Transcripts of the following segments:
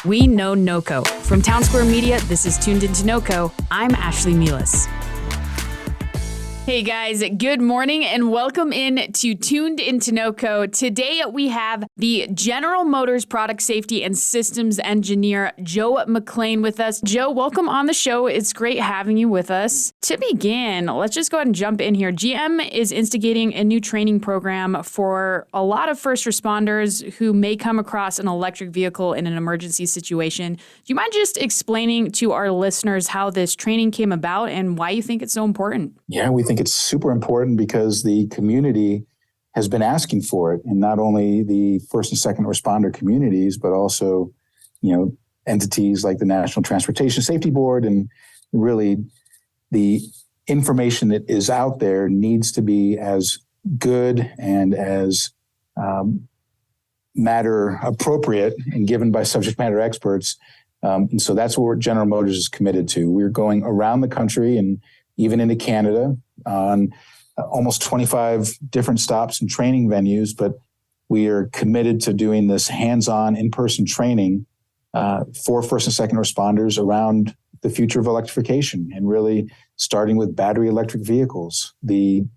We know NoCo. From Town Square Media, this is Tuned Into NoCo. I'm Ashlee Meehleis. Hey guys, good morning and welcome in to Tuned Into NoCo. Today we have the General Motors Product Safety and Systems Engineer, Joe McLaine, with us. Joe, welcome on the show. It's great having you with us. To begin, let's just go ahead and jump in here. GM is instigating a new training program for a lot of first responders who may come across an electric vehicle in an emergency situation. Do you mind just explaining to our listeners how this training came about and why you think it's so important? Yeah, we think it's super important because the community has been asking for it, and not only the first and second responder communities, but also, entities like the National Transportation Safety Board. And really, the information that is out there needs to be as good and as matter appropriate and given by subject matter experts. And so that's what General Motors is committed to. We're going around the country and even into Canada on almost 25 different stops and training venues, but we are committed to doing this hands-on in-person training for first and second responders around the future of electrification, and really starting with battery electric vehicles. I'll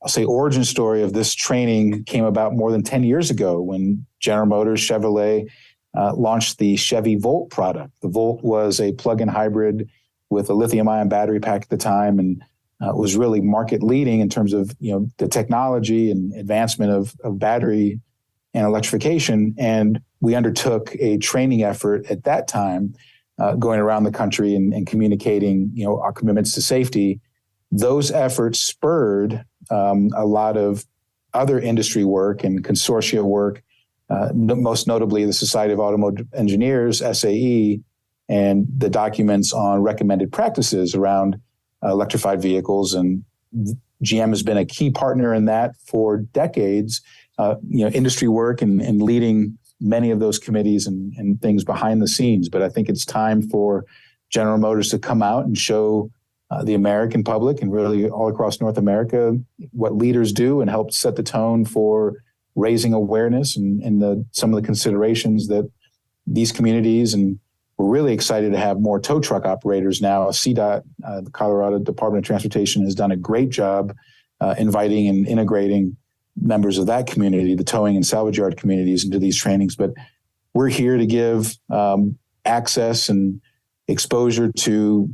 say origin story of this training came about more than 10 years ago when General Motors Chevrolet launched the Chevy Volt product. The Volt was a plug-in hybrid with a lithium-ion battery pack at the time, and was really market leading in terms of the technology and advancement of battery and electrification. And we undertook a training effort at that time, going around the country and communicating our commitments to safety. Those efforts spurred a lot of other industry work and consortia work, most notably the Society of Automotive Engineers, SAE, and the documents on recommended practices around electrified vehicles. And GM has been a key partner in that for decades, industry work and leading many of those committees and things behind the scenes. But I think it's time for General Motors to come out and show the American public and really all across North America what leaders do, and help set the tone for raising awareness and some of the considerations that these communities. And we're really excited to have more tow truck operators now. CDOT, the Colorado Department of Transportation, has done a great job inviting and integrating members of that community, the towing and salvage yard communities, into these trainings. But we're here to give access and exposure to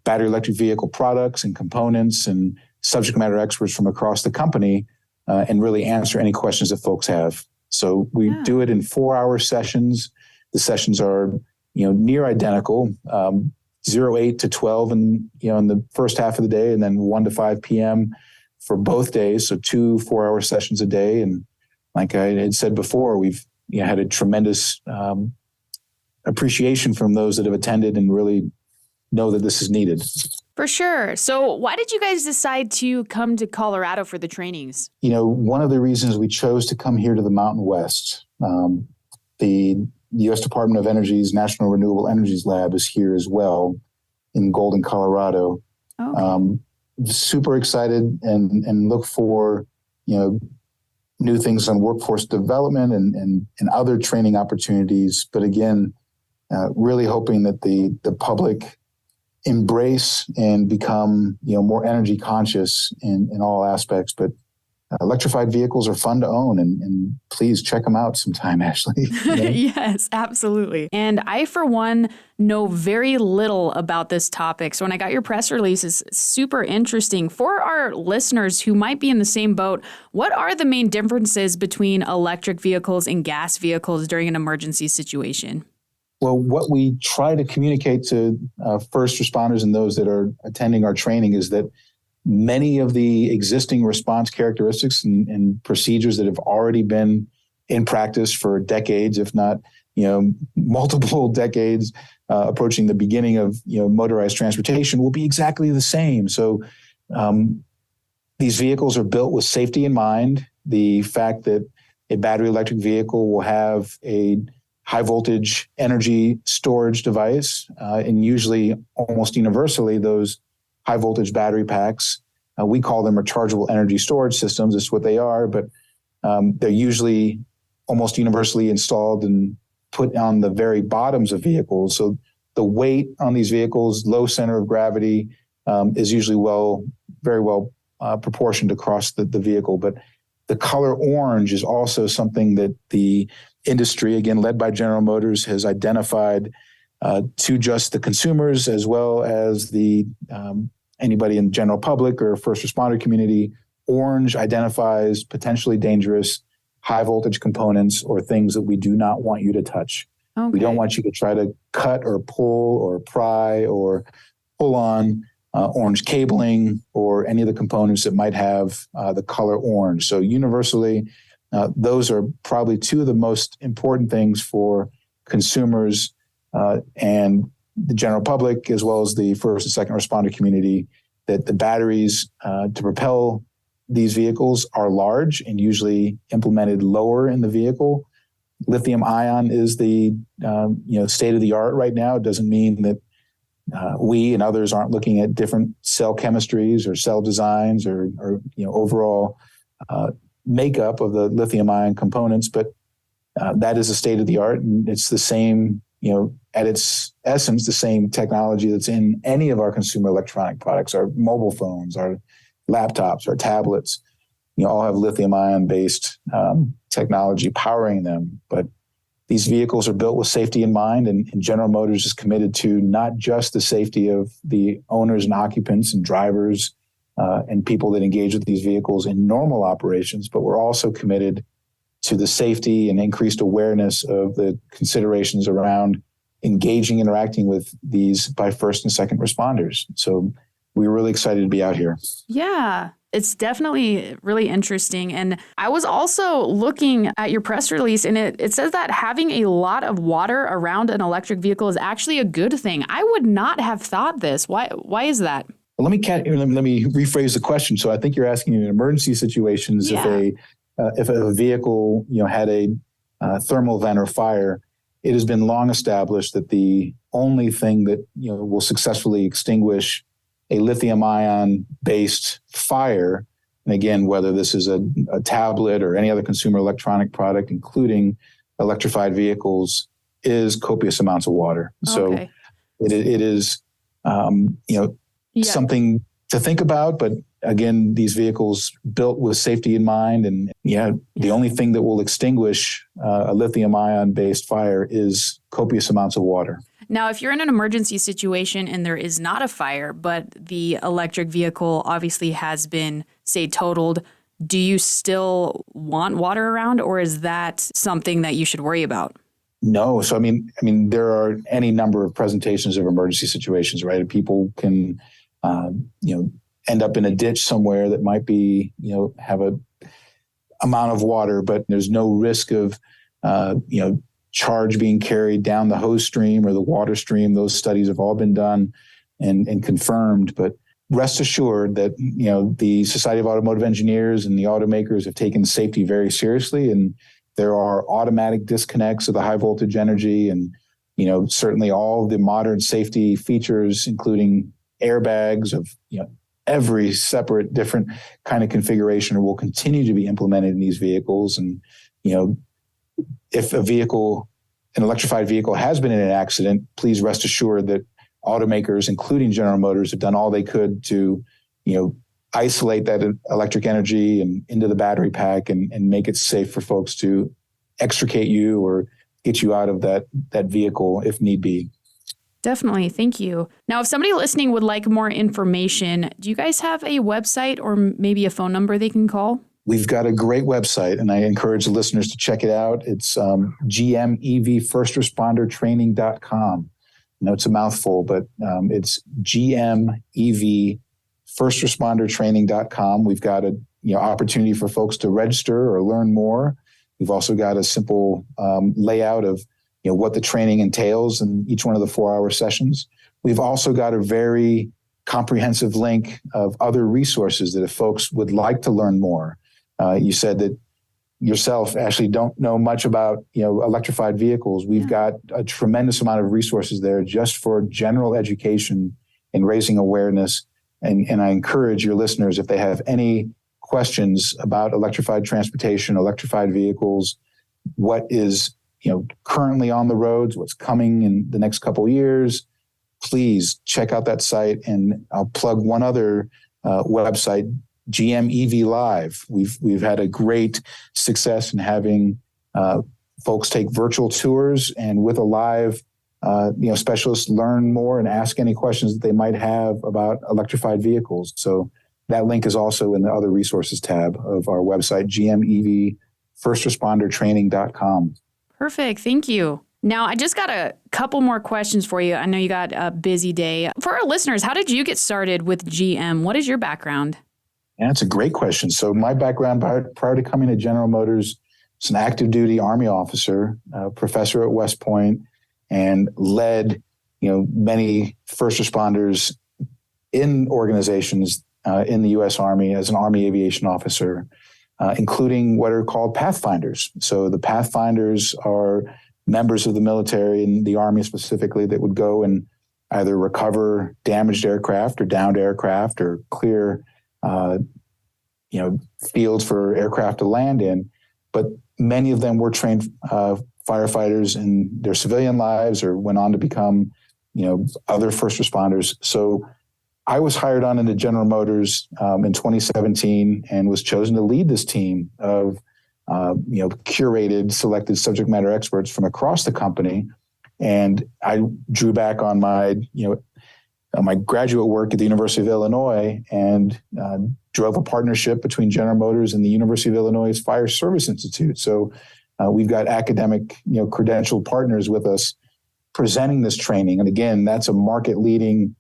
battery electric vehicle products and components and subject matter experts from across the company, and really answer any questions that folks have. So we do it in 4-hour sessions. The sessions are near identical, 8 to 12 in the first half of the day, and then 1 to 5 p.m. for both days. So 2 4-hour sessions a day. And like I had said before, we've had a tremendous appreciation from those that have attended and really know that this is needed. For sure. So why did you guys decide to come to Colorado for the trainings? One of the reasons we chose to come here to the Mountain West, the U.S. Department of Energy's National Renewable Energies Lab is here as well in Golden, Colorado. Okay. Super excited and look for, new things on workforce development and other training opportunities. But again, really hoping that the public embrace and become, more energy conscious in all aspects. But electrified vehicles are fun to own, and please check them out sometime, Ashlee. Yes, absolutely. And I, for one, know very little about this topic. So when I got your press release, it's super interesting. For our listeners who might be in the same boat, what are the main differences between electric vehicles and gas vehicles during an emergency situation? Well, what we try to communicate to first responders and those that are attending our training is that many of the existing response characteristics and procedures that have already been in practice for decades, if not, multiple decades, approaching the beginning of, motorized transportation, will be exactly the same. So these vehicles are built with safety in mind. The fact that a battery electric vehicle will have a high voltage energy storage device, and usually almost universally those high voltage battery packs, we call them rechargeable energy storage systems. That's what they are, but they're usually almost universally installed and put on the very bottoms of vehicles. So the weight on these vehicles, low center of gravity, is usually very well proportioned across the vehicle. But the color orange is also something that the industry, again, led by General Motors, has identified to just the consumers as well as the anybody in the general public or first responder community. Orange identifies potentially dangerous high voltage components or things that we do not want you to touch. Okay. We don't want you to try to cut or pull or pry or pull on orange cabling or any of the components that might have the color orange. So universally, those are probably two of the most important things for consumers and the general public, as well as the first and second responder community, that the batteries to propel these vehicles are large and usually implemented lower in the vehicle. Lithium ion is the state of the art right now. It doesn't mean that we and others aren't looking at different cell chemistries or cell designs or overall makeup of the lithium ion components, but that is the state of the art, and it's the same, at its essence, the same technology that's in any of our consumer electronic products, our mobile phones, our laptops, our tablets, all have lithium ion based technology powering them. But these vehicles are built with safety in mind, and General Motors is committed to not just the safety of the owners and occupants and drivers and people that engage with these vehicles in normal operations, but we're also committed to the safety and increased awareness of the considerations around interacting with these by first and second responders. So we're really excited to be out here. Yeah, it's definitely really interesting. And I was also looking at your press release, and it says that having a lot of water around an electric vehicle is actually a good thing. I would not have thought this. Why is that? Well, let me rephrase the question. So I think you're asking in emergency situations, if a vehicle had a thermal event or fire, it has been long established that the only thing that will successfully extinguish a lithium ion based fire, and again, whether this is a tablet or any other consumer electronic product, including electrified vehicles, is copious amounts of water. Okay. So it is something to think about, but again, these vehicles built with safety in mind, and the only thing that will extinguish a lithium ion based fire is copious amounts of water. Now, if you're in an emergency situation and there is not a fire, but the electric vehicle obviously has been, say, totaled, do you still want water around, or is that something that you should worry about? No. So, I mean, there are any number of presentations of emergency situations, right? People can, end up in a ditch somewhere that might be, have a amount of water, but there's no risk of, charge being carried down the hose stream or the water stream. Those studies have all been done and confirmed. But rest assured that, the Society of Automotive Engineers and the automakers have taken safety very seriously. And there are automatic disconnects of the high voltage energy and, certainly all the modern safety features, including airbags of, every separate different kind of configuration will continue to be implemented in these vehicles. And, if an electrified vehicle has been in an accident, please rest assured that automakers, including General Motors, have done all they could to, isolate that electric energy and into the battery pack and make it safe for folks to extricate you or get you out of that vehicle if need be. Definitely. Thank you. Now, if somebody listening would like more information, do you guys have a website or maybe a phone number they can call? We've got a great website, and I encourage the listeners to check it out. It's gmevfirstresponder.training.com. I know it's a mouthful, but it's gmevfirstresponder.training.com. We've got a opportunity for folks to register or learn more. We've also got a simple layout of what the training entails in each one of the 4-hour sessions. We've also got a very comprehensive link of other resources that if folks would like to learn more. You said that yourself, Ashlee, don't know much about electrified vehicles. We've got a tremendous amount of resources there just for general education and raising awareness. And I encourage your listeners, if they have any questions about electrified transportation, electrified vehicles, what is currently on the roads, what's coming in the next couple of years, please check out that site. And I'll plug one other website, GM EV Live. We've had a great success in having folks take virtual tours, and with a live specialists learn more and ask any questions that they might have about electrified vehicles. So that link is also in the other resources tab of our website, gmevfirstrespondertraining.com. Perfect. Thank you. Now, I just got a couple more questions for you. I know you got a busy day. For our listeners, how did you get started with GM? What is your background? Yeah, that's a great question. So my background prior to coming to General Motors, was an active duty Army officer, professor at West Point, and led many first responders in organizations in the U.S. Army as an Army aviation officer, including what are called Pathfinders. So the Pathfinders are members of the military and the Army specifically that would go and either recover damaged aircraft or downed aircraft or clear fields for aircraft to land in. But many of them were trained firefighters in their civilian lives or went on to become other first responders. So I was hired on into General Motors in 2017 and was chosen to lead this team of curated, selected subject matter experts from across the company. And I drew back on my graduate work at the University of Illinois and drove a partnership between General Motors and the University of Illinois Fire Service Institute. So we've got academic, credentialed partners with us presenting this training. And again, that's a market-leading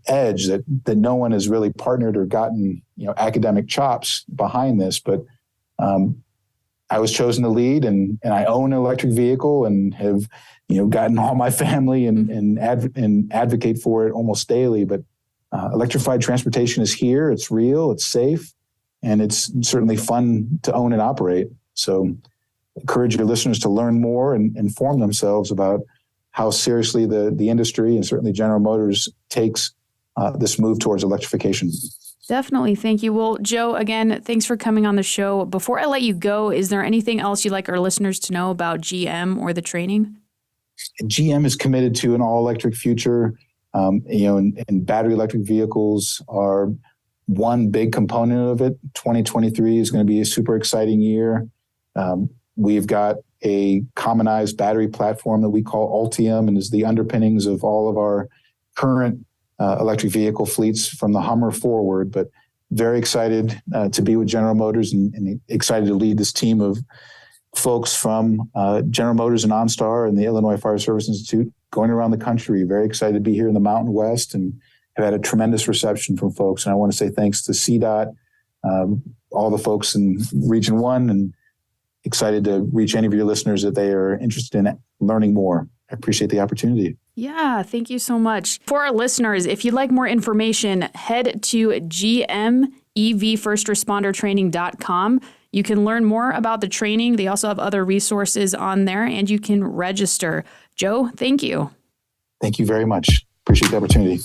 edge that no one has really partnered or gotten, academic chops behind this. But I was chosen to lead, and I own an electric vehicle and have, gotten all my family and advocate for it almost daily. But electrified transportation is here. It's real. It's safe, and it's certainly fun to own and operate. So encourage your listeners to learn more and inform themselves about how seriously the industry and certainly General Motors takes this move towards electrification. Definitely. Thank you. Well, Joe, again, thanks for coming on the show. Before I let you go, is there anything else you'd like our listeners to know about GM or the training? GM is committed to an all-electric future. And battery electric vehicles are one big component of it. 2023 is going to be a super exciting year. We've got a commonized battery platform that we call Ultium, and is the underpinnings of all of our current electric vehicle fleets from the Hummer forward. But very excited to be with General Motors and excited to lead this team of folks from General Motors and OnStar and the Illinois Fire Service Institute going around the country. Very excited to be here in the Mountain West and have had a tremendous reception from folks. And I want to say thanks to CDOT, all the folks in Region 1, and excited to reach any of your listeners that they are interested in learning more. I appreciate the opportunity. Yeah, thank you so much. For our listeners, if you'd like more information, head to gmevfirstrespondertraining.com. You can learn more about the training. They also have other resources on there, and you can register. Joe, thank you. Thank you very much. Appreciate the opportunity.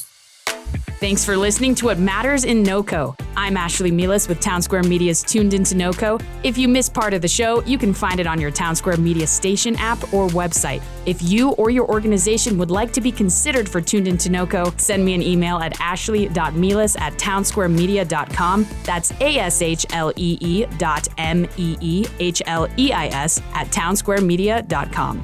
Thanks for listening to What Matters in NoCo. I'm Ashlee Meehleis with Townsquare Media's Tuned Into NoCo. If you missed part of the show, you can find it on your Townsquare Media station app or website. If you or your organization would like to be considered for Tuned Into NoCo, send me an email at ashlee.meehleis@townsquaremedia.com. That's ASHLEE.MEEHLEIS@townsquaremedia.com.